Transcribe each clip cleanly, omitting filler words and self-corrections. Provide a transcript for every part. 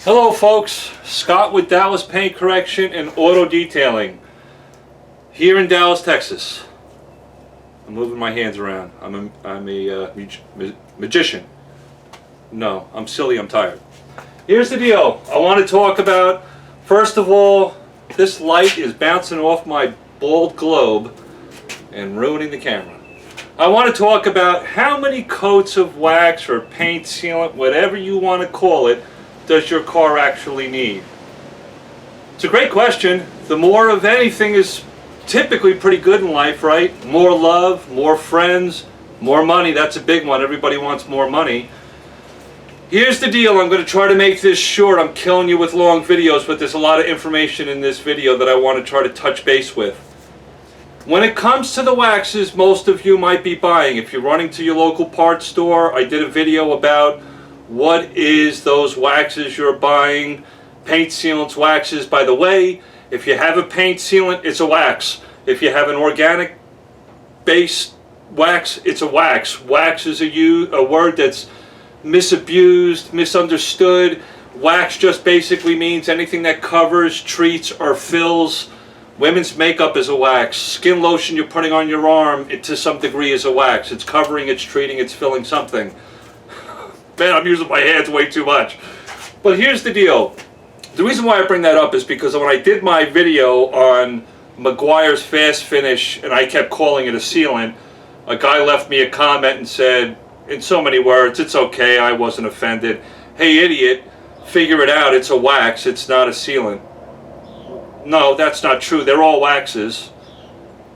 Hello folks, Scott with Dallas Paint Correction and Auto Detailing here in Dallas, Texas. I'm moving my hands around. I'm a magician. No, I'm silly, I'm tired. Here's the deal. I want to talk about, first of all, this light is bouncing off my bald globe and ruining the camera. I want to talk about how many coats of wax or paint sealant, whatever you want to call it, does your car actually need? It's a great question. The more of anything is typically pretty good in life, right? More love, more friends, more money. That's a big one. Everybody wants more money. Here's the deal. I'm going to try to make this short. I'm killing you with long videos, but there's a lot of information in this video that I want to try to touch base with. When it comes to the waxes, most of you might be buying. If you're running to your local parts store, I did a video about what is those waxes you're buying. Paint sealants, waxes. By the way, if you have a paint sealant, it's a wax. If you have an organic based wax, it's a wax. Wax is a word that's misabused, misunderstood. Wax just basically means anything that covers, treats, or fills. Women's makeup is a wax. Skin lotion you're putting on your arm, it to some degree is a wax. It's covering, it's treating, it's filling something. Man, I'm using my hands way too much. But here's the deal. The reason why I bring that up is because when I did my video on Meguiar's Fast Finish, and I kept calling it a sealant, a guy left me a comment and said, in so many words, it's okay, I wasn't offended. Hey idiot, figure it out, it's a wax, it's not a sealant. No, that's not true. They're all waxes.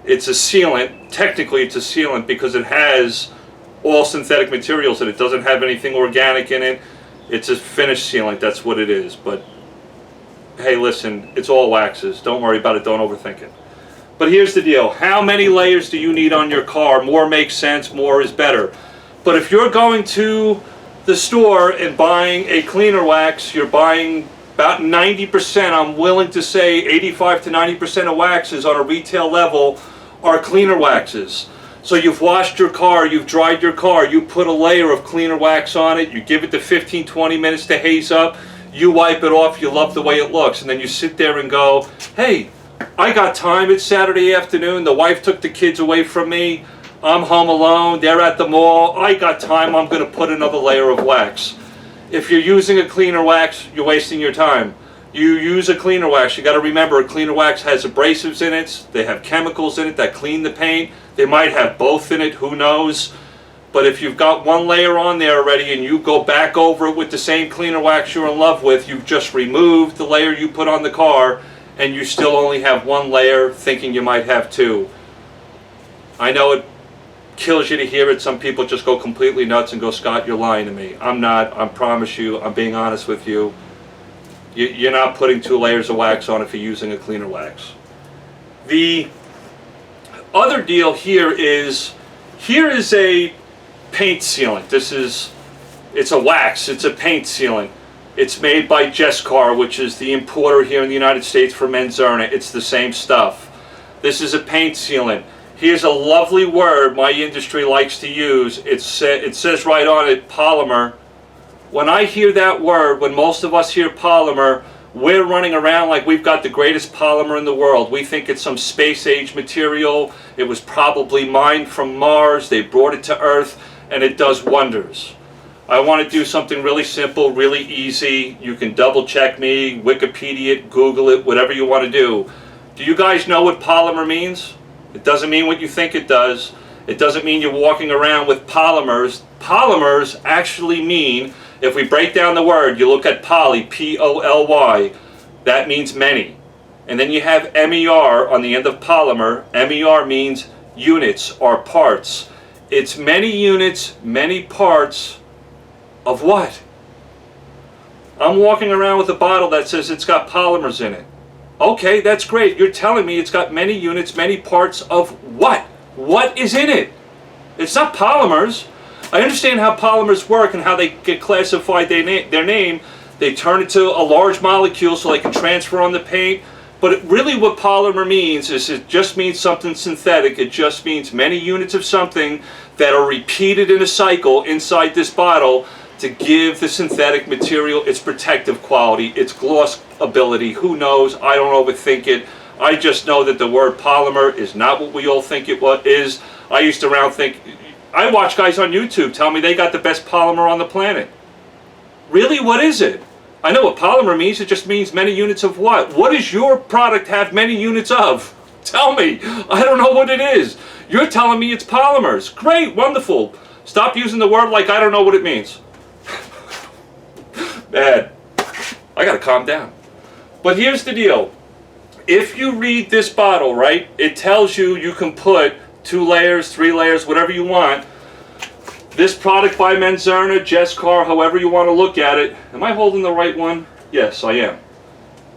It's a sealant. Technically it's a sealant because it has all synthetic materials and it doesn't have anything organic in it. It's a finished sealant, that's what it is. But hey, listen, it's all waxes. Don't worry about it, don't overthink it. But here's the deal. How many layers do you need on your car? More makes sense, more is better. But if you're going to the store and buying a cleaner wax, you're buying about 90%, I'm willing to say 85 to 90% of waxes on a retail level are cleaner waxes. So you've washed your car, you've dried your car, you put a layer of cleaner wax on it, you give it the 15-20 minutes to haze up, you wipe it off, you love the way it looks, and then you sit there and go, hey, I got time, it's Saturday afternoon, the wife took the kids away from me, I'm home alone, they're at the mall, I got time, I'm going to put another layer of wax. If you're using a cleaner wax, you're wasting your time. You use a cleaner wax, you got to remember a cleaner wax has abrasives in it, they have chemicals in it that clean the paint, they might have both in it, who knows. But if you've got one layer on there already and you go back over it with the same cleaner wax you're in love with, you've just removed the layer you put on the car and you still only have one layer thinking you might have two. I know it kills you to hear it. Some people just go completely nuts and go, Scott, you're lying to me. I'm not. I promise you, I'm being honest with you. You're not putting two layers of wax on if you're using a cleaner wax. The other deal here is a paint sealant. It's a wax, it's a paint sealant. It's made by Jescar, which is the importer here in the United States for Menzerna. It's the same stuff. This is a paint sealant. Here's a lovely word my industry likes to use. It says right on it, polymer. When I hear that word, when most of us hear polymer, we're running around like we've got the greatest polymer in the world. We think it's some space age material. It was probably mined from Mars. They brought it to Earth and it does wonders. I want to do something really simple, really easy. You can double check me, Wikipedia it, Google it, whatever you want to do. Do you guys know what polymer means? It doesn't mean what you think it does. It doesn't mean you're walking around with polymers. Polymers actually mean, if we break down the word, you look at poly, P-O-L-Y, that means many. And then you have MER on the end of polymer. MER means units or parts. It's many units, many parts of what? I'm walking around with a bottle that says it's got polymers in it. Okay, that's great. You're telling me it's got many units, many parts of what? What is in it? It's not polymers. I understand how polymers work and how they get classified their name. They turn it to a large molecule so they can transfer on the paint. But really what polymer means is it just means something synthetic. It just means many units of something that are repeated in a cycle inside this bottle to give the synthetic material its protective quality, its gloss ability. Who knows? I don't overthink it. I just know that the word polymer is not what we all think it is. I used to I watch guys on YouTube tell me they got the best polymer on the planet. Really? What is it? I know what polymer means. It just means many units of what? What does your product have many units of? Tell me. I don't know what it is. You're telling me it's polymers. Great, wonderful. Stop using the word like I don't know what it means. Bad. I gotta calm down. But here's the deal. If you read this bottle, right, it tells you you can put 2 layers, 3 layers, whatever you want. This product by Menzerna, Jesscar, however you want to look at it. Am I holding the right one? Yes, I am.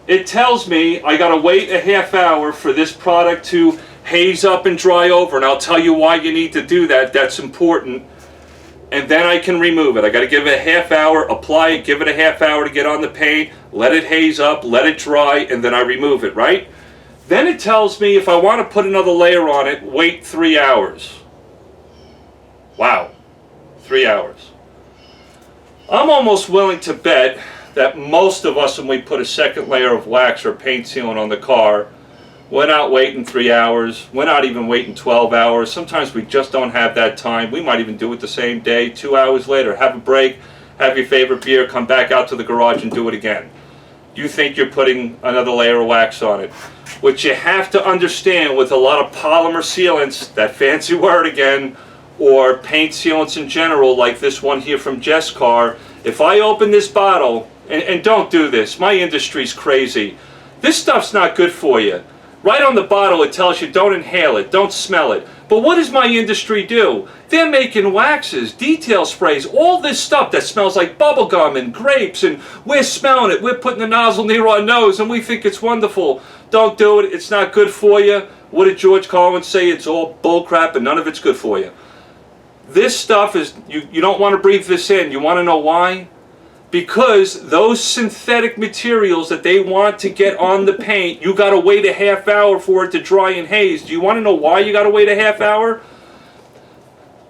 It tells me I gotta wait a half hour for this product to haze up and dry over, and I'll tell you why you need to do that. That's important. And then I can remove it. I got to give it a half hour, apply it, give it a half hour to get on the paint, let it haze up, let it dry, and then I remove it, right? Then it tells me if I want to put another layer on it, wait 3 hours. Wow, 3 hours. I'm almost willing to bet that most of us, when we put a second layer of wax or paint sealant on the car, we're not waiting 3 hours. We're not even waiting 12 hours. Sometimes we just don't have that time. We might even do it the same day, 2 hours later. Have a break, have your favorite beer, come back out to the garage and do it again. You think you're putting another layer of wax on it. What you have to understand with a lot of polymer sealants, that fancy word again, or paint sealants in general, like this one here from Jesscar, if I open this bottle, and don't do this, my industry's crazy. This stuff's not good for you. Right on the bottle it tells you don't inhale it, don't smell it. But what does my industry do? They're making waxes, detail sprays, all this stuff that smells like bubblegum and grapes, and we're smelling it, we're putting the nozzle near our nose and we think it's wonderful. Don't do it, it's not good for you. What did George Carlin say? It's all bullcrap and none of it's good for you. This stuff is, you don't want to breathe this in. You want to know why? Because those synthetic materials that they want to get on the paint, you got to wait a half hour for it to dry and haze. Do you want to know why you got to wait a half hour?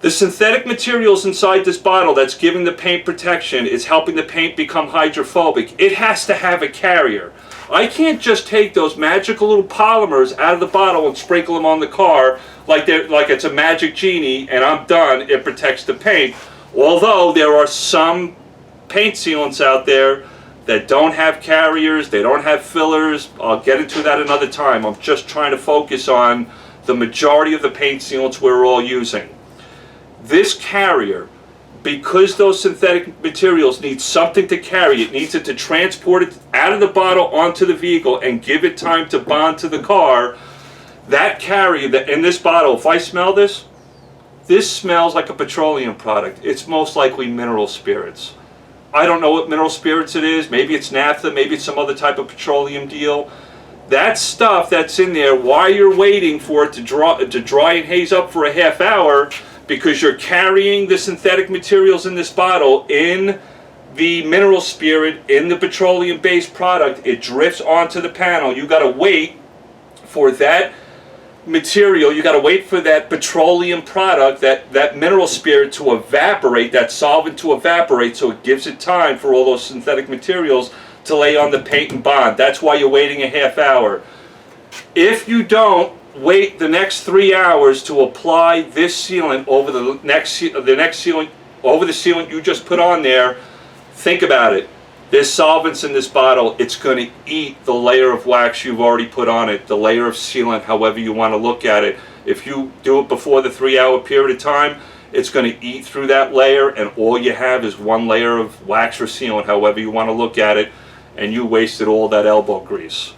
The synthetic materials inside this bottle that's giving the paint protection is helping the paint become hydrophobic. It has to have a carrier. I can't just take those magical little polymers out of the bottle and sprinkle them on the car like it's a magic genie and I'm done. It protects the paint. Although there are some paint sealants out there that don't have carriers, they don't have fillers. I'll get into that another time. I'm just trying to focus on the majority of the paint sealants we're all using. This carrier, because those synthetic materials need something to carry, it needs it to transport it out of the bottle onto the vehicle and give it time to bond to the car. That carrier that in this bottle, if I smell this, this smells like a petroleum product. It's most likely mineral spirits. I don't know what mineral spirits it is. Maybe it's naphtha, maybe it's some other type of petroleum deal. That stuff that's in there, while you're waiting for it to dry and haze up for a half hour, because you're carrying the synthetic materials in this bottle in the mineral spirit, in the petroleum-based product, it drifts onto the panel. You got to wait for that material, you got to wait for that petroleum product, that mineral spirit to evaporate, that solvent to evaporate, so it gives it time for all those synthetic materials to lay on the paint and bond. That's why you're waiting a half hour. If you don't wait the next 3 hours to apply this sealant over the next sealant, over the sealant you just put on there, think about it. There's solvents in this bottle. It's going to eat the layer of wax you've already put on it, the layer of sealant, however you want to look at it. If you do it before the 3 hour period of time, it's going to eat through that layer, and all you have is one layer of wax or sealant, however you want to look at it, and you wasted all that elbow grease.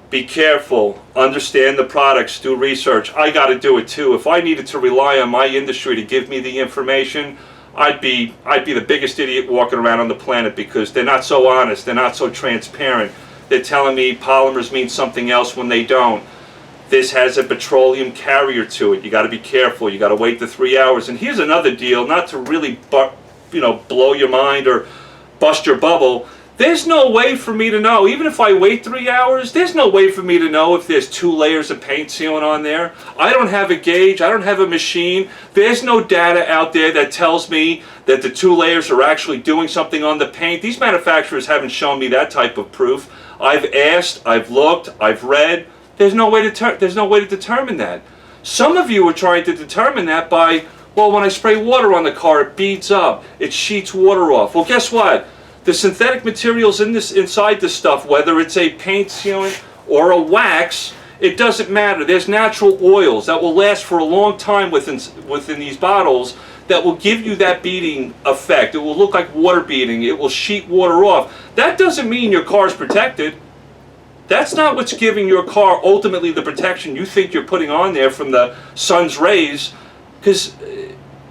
Be careful, understand the products, do research. I got to do it too. If I needed to rely on my industry to give me the information, I'd be the biggest idiot walking around on the planet, because they're not so honest, they're not so transparent. They're telling me polymers mean something else when they don't. This has a petroleum carrier to it. You got to be careful. You got to wait the 3 hours. And here's another deal, not to really blow your mind or bust your bubble. There's no way for me to know, even if I wait 3 hours, there's no way for me to know if there's 2 layers of paint sealant on there. I don't have a gauge, I don't have a machine. There's no data out there that tells me that the 2 layers are actually doing something on the paint. These manufacturers haven't shown me that type of proof. I've asked, I've looked, I've read. There's no way to determine that. Some of you are trying to determine that by, well, when I spray water on the car, it beads up, it sheets water off. Well, guess what? The synthetic materials inside this stuff, whether it's a paint sealant or a wax, it doesn't matter. There's natural oils that will last for a long time within these bottles that will give you that beading effect. It will look like water beading. It will sheet water off. That doesn't mean your car is protected. That's not what's giving your car ultimately the protection you think you're putting on there from the sun's rays, because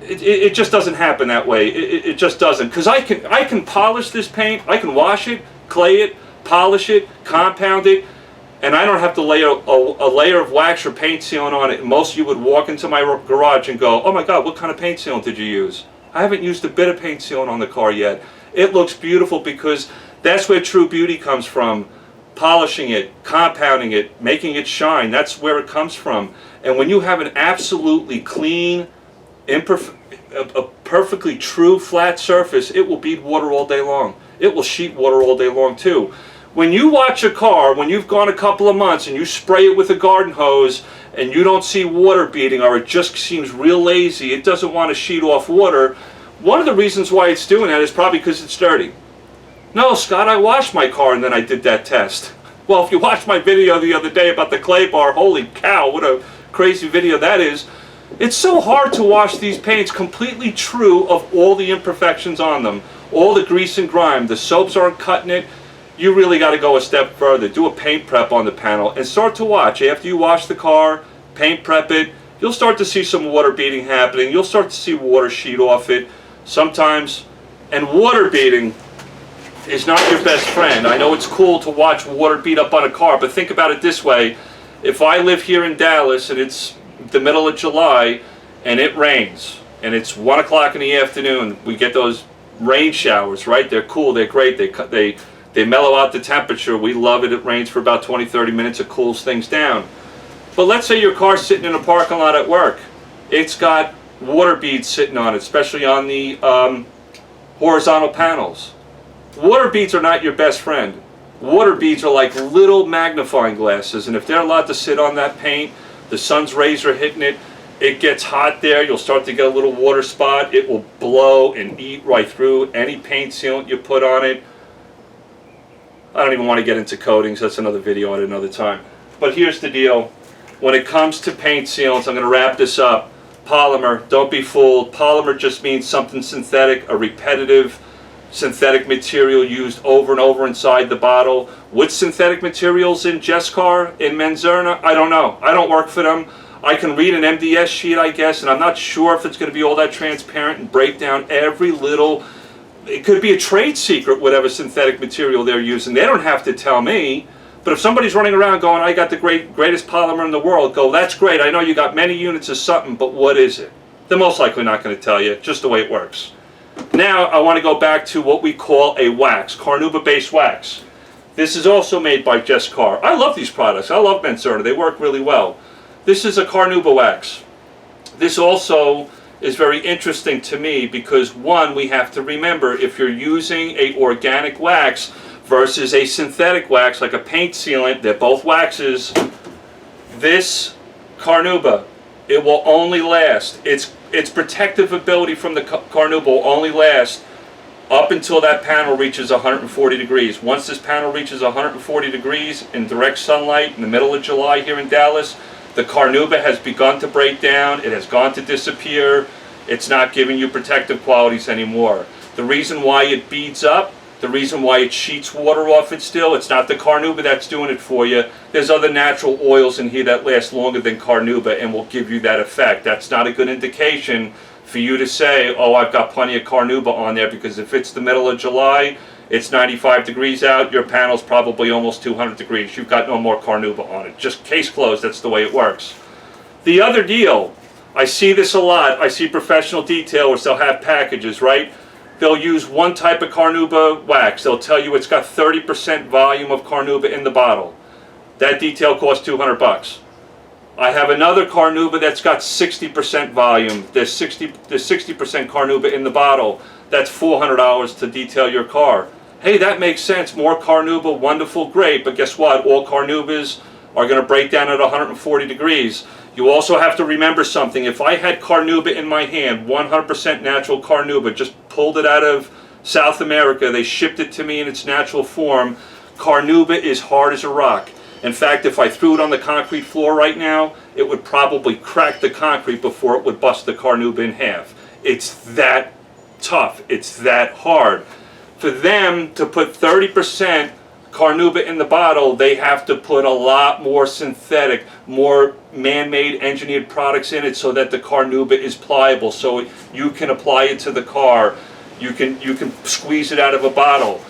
it just doesn't happen that way. It just doesn't. Because I can polish this paint, I can wash it, clay it, polish it, compound it, and I don't have to lay a layer of wax or paint sealant on it. And most of you would walk into my garage and go, oh my God, what kind of paint sealant did you use? I haven't used a bit of paint sealant on the car yet. It looks beautiful because that's where true beauty comes from. Polishing it, compounding it, making it shine, that's where it comes from. And when you have an absolutely clean, a perfectly true flat surface, it will bead water all day long. It will sheet water all day long too. When you watch a car, when you've gone a couple of months and you spray it with a garden hose and you don't see water beading, or it just seems real lazy, it doesn't want to sheet off water, one of the reasons why it's doing that is probably because it's dirty. No, Scott, I washed my car and then I did that test. Well, if you watched my video the other day about the clay bar, holy cow, what a crazy video that is. It's so hard to wash these paints completely true of all the imperfections on them, all the grease and grime. The soaps aren't cutting it. You really got to go a step further. Do a paint prep on the panel and start to watch. After you wash the car, paint prep it, you'll start to see some water beading happening. You'll start to see water sheet off it sometimes. And water beading is not your best friend. I know it's cool to watch water bead up on a car, but think about it this way. If I live here in Dallas and it's the middle of July and it rains and it's 1 o'clock in the afternoon, we get those rain showers, right? They're cool, they're great, they mellow out the temperature. We love it. It rains for about 20-30 minutes, it cools things down. But let's say your car's sitting in a parking lot at work. It's got water beads sitting on it, especially on the horizontal panels. Water beads are not your best friend. Water beads are like little magnifying glasses, and if they're allowed to sit on that paint, the sun's rays are hitting it, it gets hot there, you'll start to get a little water spot, it will blow and eat right through any paint sealant you put on it. I don't even want to get into coatings, that's another video at another time. But here's the deal, when it comes to paint sealants, I'm going to wrap this up. Polymer, don't be fooled. Polymer just means something synthetic, a repetitive synthetic material used over and over inside the bottle. Which synthetic materials in Jescar, in Menzerna? I don't know. I don't work for them. I can read an MDS sheet, I guess, and I'm not sure if it's going to be all that transparent and break down every little... It could be a trade secret, whatever synthetic material they're using. They don't have to tell me. But if somebody's running around going, I got the greatest polymer in the world, go, that's great. I know you got many units of something, but what is it? They're most likely not going to tell you, just the way it works. Now I want to go back to what we call a wax, Carnauba based wax. This is also made by Jescar. I love these products. I love Menzerna. They work really well. This is a Carnauba wax. This also is very interesting to me because, one, we have to remember if you're using a organic wax versus a synthetic wax like a paint sealant, they're both waxes. This Carnauba, it will only last. Its protective ability from the Carnauba will only last up until that panel reaches 140 degrees. Once this panel reaches 140 degrees in direct sunlight in the middle of July here in Dallas, the Carnauba has begun to break down. It has gone to disappear. It's not giving you protective qualities anymore. The reason why it beads up, the reason why it sheets water off it still, it's not the Carnauba that's doing it for you. There's other natural oils in here that last longer than Carnauba and will give you that effect. That's not a good indication for you to say, oh, I've got plenty of Carnauba on there, because if it's the middle of July, it's 95 degrees out, your panel's probably almost 200 degrees. You've got no more Carnauba on it. Just case closed, that's the way it works. The other deal, I see this a lot. I see professional detailers, they'll have packages, right? They'll use one type of Carnauba wax. They'll tell you it's got 30% volume of Carnauba in the bottle. That detail costs $200. I have another Carnauba that's got 60% volume. There's 60% Carnauba in the bottle. That's $400 to detail your car. Hey, that makes sense. More Carnauba, wonderful, great. But guess what? All Carnaubas are going to break down at 140 degrees. You also have to remember something. If I had Carnauba in my hand, 100% natural Carnauba, just pulled it out of South America, they shipped it to me in its natural form, Carnauba is hard as a rock. In fact, if I threw it on the concrete floor right now, it would probably crack the concrete before it would bust the Carnauba in half. It's that tough. It's that hard. For them to put 30% Carnauba in the bottle, they have to put a lot more synthetic, more man-made engineered products in it so that the Carnauba is pliable, so you can apply it to the car. You can squeeze it out of a bottle.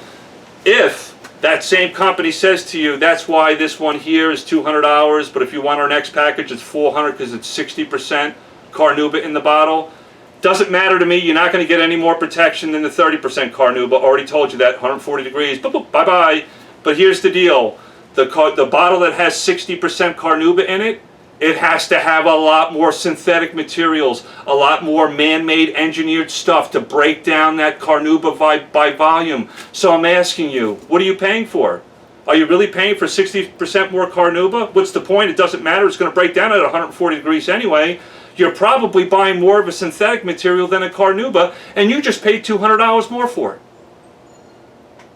If that same company says to you, that's why this one here is $200, but if you want our next package, it's $400 because it's 60% Carnauba in the bottle, doesn't matter to me. You're not going to get any more protection than the 30% Carnauba. Already told you that, 140 degrees, bye-bye. But here's the deal. The bottle that has 60% Carnauba in it, it has to have a lot more synthetic materials, a lot more man-made engineered stuff to break down that Carnauba by volume. So I'm asking you, what are you paying for? Are you really paying for 60% more Carnauba? What's the point? It doesn't matter. It's going to break down at 140 degrees anyway. You're probably buying more of a synthetic material than a Carnauba, and you just paid $200 more for it.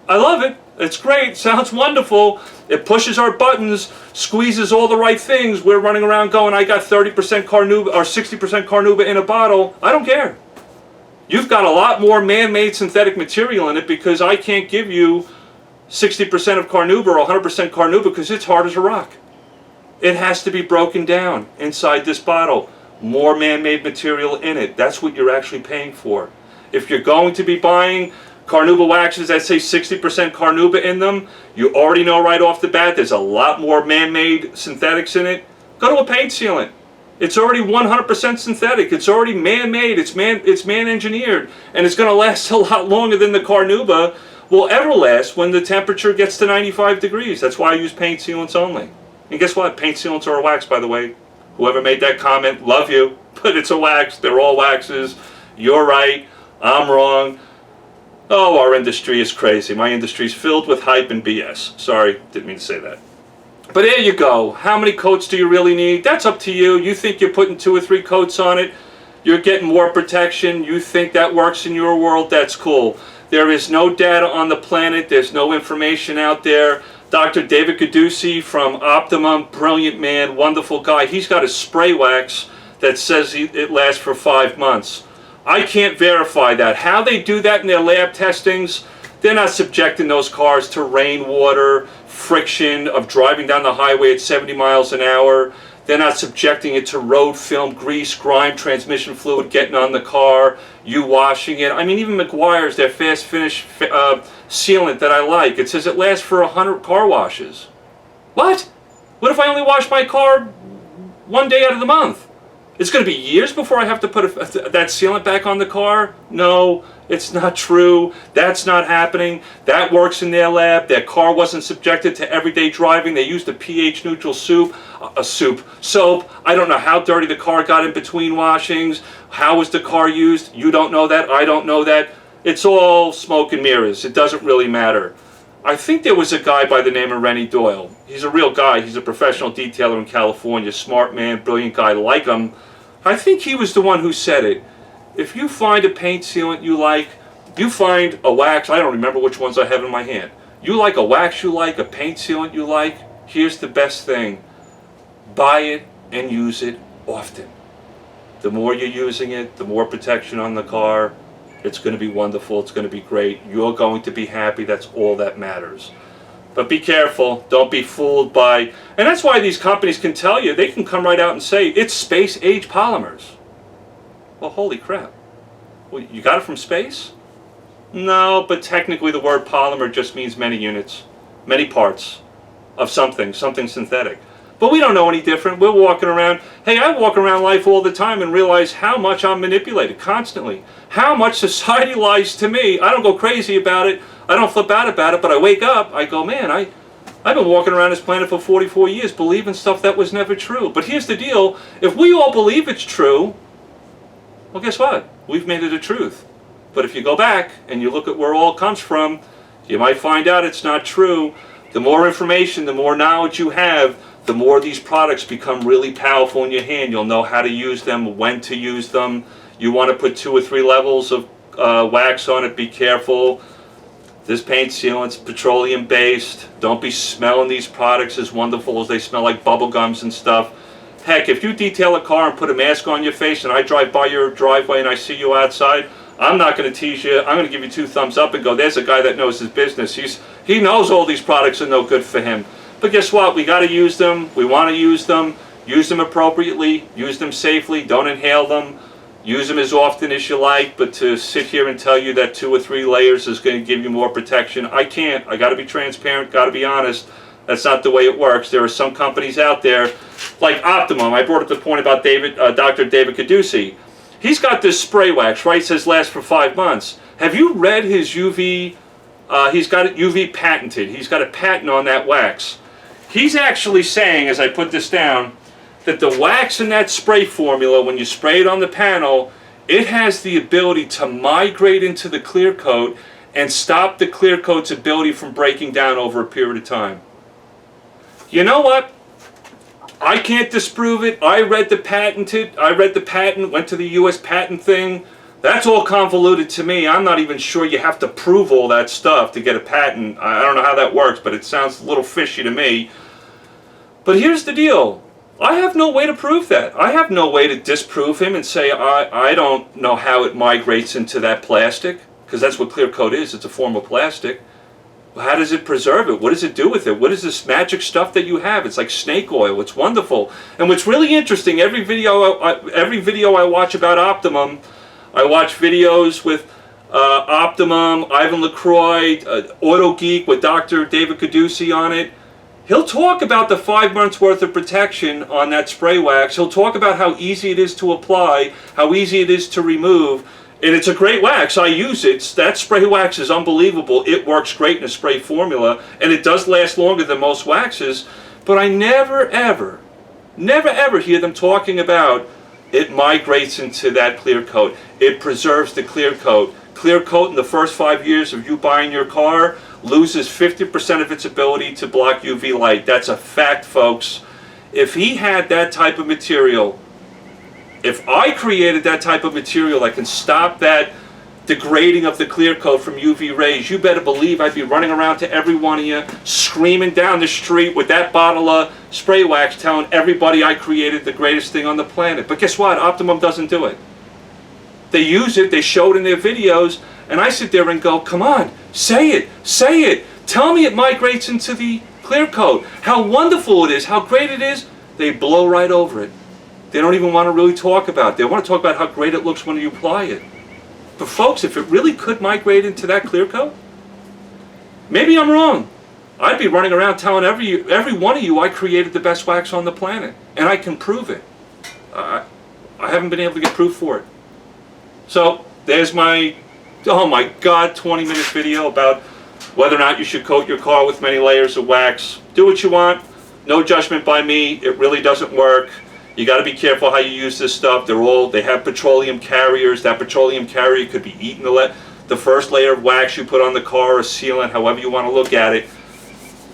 I love it. It's great. Sounds wonderful. It pushes our buttons, squeezes all the right things. We're running around going, I got 30% Carnauba or 60% Carnauba in a bottle. I don't care. You've got a lot more man-made synthetic material in it because I can't give you 60% of Carnauba or 100% Carnauba because it's hard as a rock. It has to be broken down inside this bottle. More man-made material in it. That's what you're actually paying for. If you're going to be buying Carnauba waxes that say 60% Carnauba in them, you already know right off the bat there's a lot more man-made synthetics in it. Go to a paint sealant. It's already 100% synthetic. It's already man-made. It's man-engineered. And it's going to last a lot longer than the Carnauba will ever last when the temperature gets to 95 degrees. That's why I use paint sealants only. And guess what? Paint sealants are a wax, by the way. Whoever made that comment, love you. But it's a wax. They're all waxes. You're right. I'm wrong. Oh, our industry is crazy. My industry is filled with hype and BS. Sorry, didn't mean to say that. But there you go. How many coats do you really need? That's up to you. You think you're putting 2 or 3 coats on it. You're getting more protection. You think that works in your world. That's cool. There is no data on the planet. There's no information out there. Dr. David Caducci from Optimum, brilliant man, wonderful guy. He's got a spray wax that says it lasts for 5 months. I can't verify that. How they do that in their lab testings, they're not subjecting those cars to rainwater, friction of driving down the highway at 70 miles an hour. They're not subjecting it to road film, grease, grime, transmission fluid getting on the car, you washing it. I mean, even McGuire's, their fast finish sealant that I like, it says it lasts for 100 car washes. What? What if I only wash my car 1 day out of the month? It's going to be years before I have to put that sealant back on the car? No, it's not true. That's not happening. That works in their lab. Their car wasn't subjected to everyday driving. They used a pH neutral soap. I don't know how dirty the car got in between washings. How was the car used? You don't know that. I don't know that. It's all smoke and mirrors. It doesn't really matter. I think there was a guy by the name of Rennie Doyle. He's a real guy. He's a professional detailer in California. Smart man, brilliant guy, like him. I think he was the one who said it. If you find a paint sealant you like, you find a wax, I don't remember which ones I have in my hand. You like a wax you like, a paint sealant you like, here's the best thing. Buy it and use it often. The more you're using it, the more protection on the car. It's going to be wonderful. It's going to be great. You're going to be happy. That's all that matters. But be careful. Don't be fooled by... And that's why these companies can tell you. They can come right out and say, it's space-age polymers. Well, holy crap. Well, you got it from space? No, but technically the word polymer just means many units, many parts of something synthetic. But we don't know any different. We're walking around. Hey, I walk around life all the time and realize how much I'm manipulated constantly. How much society lies to me. I don't go crazy about it. I don't flip out about it, but I wake up, I go, man, I've been walking around this planet for 44 years believing stuff that was never true. But here's the deal. If we all believe it's true, well, guess what? We've made it a truth. But if you go back and you look at where it all comes from, you might find out it's not true. The more information, the more knowledge you have, the more these products become really powerful in your hand. You'll know how to use them, when to use them. You want to put 2 or 3 levels of wax on it. Be careful. This paint sealant's petroleum based. Don't be smelling these products as wonderful as they smell, like bubble gums and stuff. Heck, if you detail a car and put a mask on your face and I drive by your driveway and I see you outside, I'm not going to tease you. I'm going to give you 2 thumbs up and go, there's a guy that knows his business. He knows all these products are no good for him. But guess what? We got to use them. We want to use them. Use them appropriately. Use them safely. Don't inhale them. Use them as often as you like. But to sit here and tell you that 2 or 3 layers is going to give you more protection, I can't. I got to be transparent. Got to be honest. That's not the way it works. There are some companies out there, like Optimum. I brought up the point about Dr. David Caducci. He's got this spray wax, right? It says lasts for 5 months. Have you read his UV? He's got it UV patented. He's got a patent on that wax. He's actually saying, as I put this down, that the wax in that spray formula, when you spray it on the panel, it has the ability to migrate into the clear coat and stop the clear coat's ability from breaking down over a period of time. You know what? I can't disprove it. I read the patent, went to the U.S. patent thing. That's all convoluted to me. I'm not even sure you have to prove all that stuff to get a patent. I don't know how that works, but it sounds a little fishy to me. But here's the deal. I have no way to prove that. I have no way to disprove him and say, I don't know how it migrates into that plastic, because that's what clear coat is. It's a form of plastic. How does it preserve it? What does it do with it? What is this magic stuff that you have? It's like snake oil. It's wonderful. And what's really interesting, every video I watch about Optimum, I watch videos with Optimum, Ivan LaCroix, Auto Geek with Dr. David Caduci on it. He'll talk about the 5 months worth of protection on that spray wax. He'll talk about how easy it is to apply, how easy it is to remove. And it's a great wax. I use it. That spray wax is unbelievable. It works great in a spray formula, and it does last longer than most waxes. But I never ever hear them talking about it migrates into that clear coat. It preserves the clear coat. Clear coat in the first 5 years of you buying your car loses 50% of its ability to block UV light. That's a fact, folks. If he had that type of material, if I created that type of material that can stop that degrading of the clear coat from UV rays, you better believe I'd be running around to every one of you, screaming down the street with that bottle of spray wax, telling everybody I created the greatest thing on the planet. But guess what? Optimum doesn't do it. They use it, they show it in their videos, and I sit there and go, come on, say it, say it. Tell me it migrates into the clear coat. How wonderful it is, how great it is. They blow right over it. They don't even want to really talk about it. They want to talk about how great it looks when you apply it. But folks, if it really could migrate into that clear coat, maybe I'm wrong. I'd be running around telling every one of you I created the best wax on the planet. And I can prove it. I haven't been able to get proof for it. So there's my, oh my God, 20-minute video about whether or not you should coat your car with many layers of wax. Do what you want. No judgment by me. It really doesn't work. You got to be careful how you use this stuff. They have petroleum carriers. That petroleum carrier could be eating the first layer of wax you put on the car, or sealant, however you want to look at it.